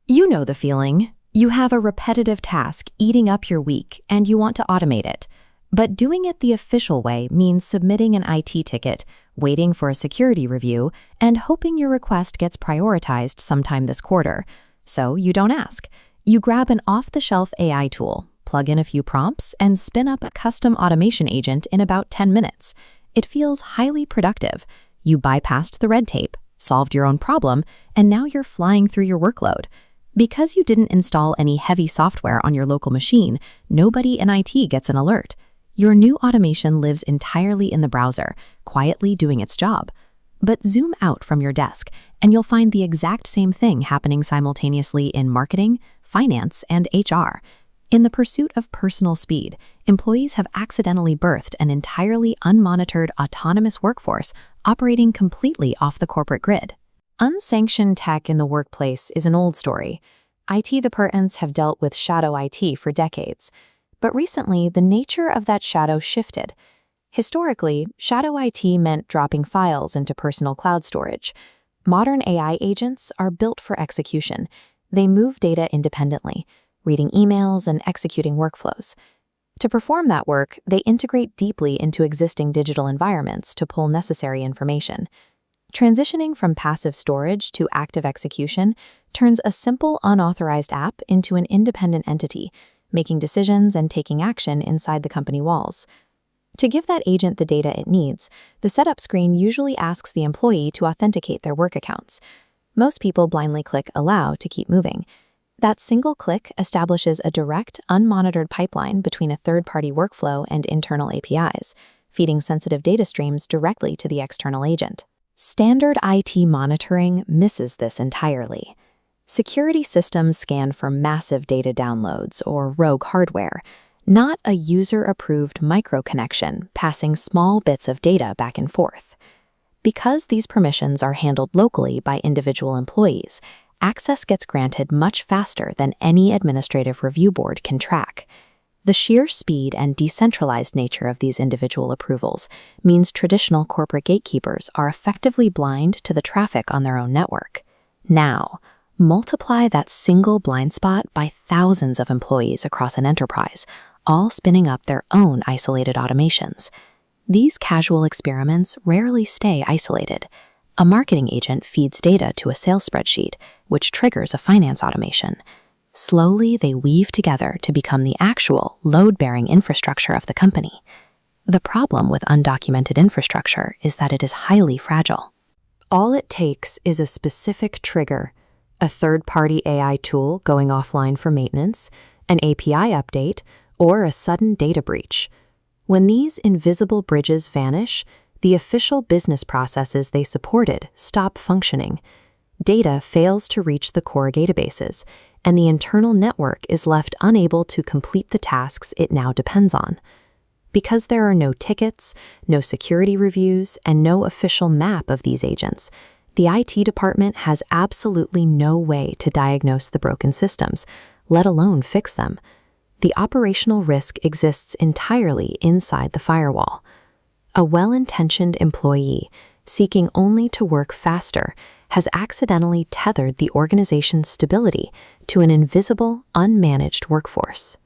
You know the feeling. You have a repetitive task eating up your week and you want to automate it. But doing it the official way means submitting an IT ticket, waiting for a security review, and hoping your request gets prioritized sometime this quarter. So you don't ask. You grab an off-the-shelf AI tool, plug in a few prompts, and spin up a custom automation agent in about 10 minutes. It feels highly productive. You bypassed the red tape, solved your own problem, and now you're flying through your workload. Because you didn't install any heavy software on your local machine, nobody in IT gets an alert. Your new automation lives entirely in the browser, quietly doing its job. But zoom out from your desk, and you'll find the exact same thing happening simultaneously in marketing, finance, and HR. In the pursuit of personal speed, employees have accidentally birthed an entirely unmonitored autonomous workforce operating completely off the corporate grid. Unsanctioned tech in the workplace is an old story. IT departments have dealt with shadow IT for decades. But recently, the nature of that shadow shifted. Historically, shadow IT meant dropping files into personal cloud storage. Modern AI agents are built for execution. They move data independently, reading emails and executing workflows. To perform that work, they integrate deeply into existing digital environments to pull necessary information. Transitioning from passive storage to active execution turns a simple unauthorized app into an independent entity, making decisions and taking action inside the company walls. To give that agent the data it needs, the setup screen usually asks the employee to authenticate their work accounts. Most people blindly click Allow to keep moving. That single click establishes a direct, unmonitored pipeline between a third-party workflow and internal APIs, feeding sensitive data streams directly to the external agent. Standard IT monitoring misses this entirely. Security systems scan for massive data downloads or rogue hardware, not a user-approved micro-connection passing small bits of data back and forth. Because these permissions are handled locally by individual employees, access gets granted much faster than any administrative review board can track. The sheer speed and decentralized nature of these individual approvals means traditional corporate gatekeepers are effectively blind to the traffic on their own network. Now, multiply that single blind spot by thousands of employees across an enterprise, all spinning up their own isolated automations. These casual experiments rarely stay isolated. A marketing agent feeds data to a sales spreadsheet, which triggers a finance automation. Slowly, they weave together to become the actual load-bearing infrastructure of the company. The problem with undocumented infrastructure is that it is highly fragile. All it takes is a specific trigger, a third-party AI tool going offline for maintenance, an API update, or a sudden data breach. When these invisible bridges vanish, the official business processes they supported stop functioning. Data fails to reach the core databases, and the internal network is left unable to complete the tasks it now depends on. Because there are no tickets, no security reviews, and no official map of these agents, the IT department has absolutely no way to diagnose the broken systems, let alone fix them. The operational risk exists entirely inside the firewall. A well-intentioned employee, seeking only to work faster, has accidentally tethered the organization's stability to an invisible, unmanaged workforce.